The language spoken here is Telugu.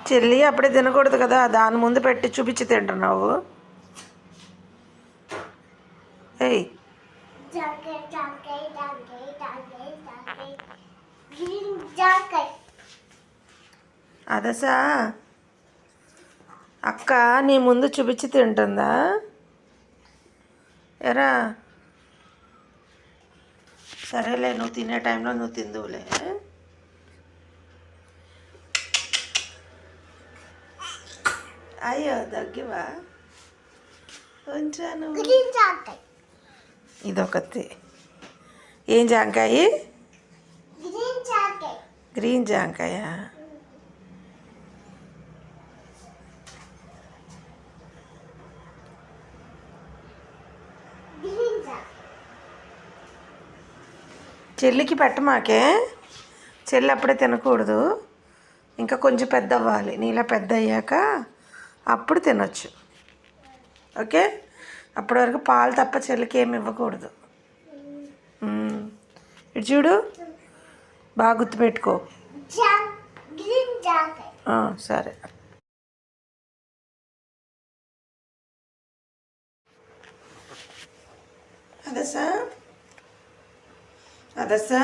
చెల్లి అప్పుడే తినకూడదు కదా, దాని ముందు పెట్టి చూపించి తింటున్నావు. ఏయ్ అదసా అక్క నీ ముందు చూపించి తింటుందా ఎరా? సరేలే, నువ్వు తినే టైంలో నువ్వు తిందువులే. అయ్యో దగ్గివా కొంచెను. ఇదొకటి. ఏం జాంకాయ? గ్రీన్ జాంకాయ. చెల్లికి పెట్టమాకే, చెల్లి అప్పుడే తినకూడదు, ఇంకా కొంచెం పెద్ద అవ్వాలి. నీలా పెద్ద అయ్యాక అప్పుడు తినొచ్చు. ఓకే, అప్పటి వరకు పాలు తప్ప చెల్లికి ఏమి ఇవ్వకూడదు. ఇటు చూడు, బాగా గుర్తుపెట్టుకో. సరే. అదసా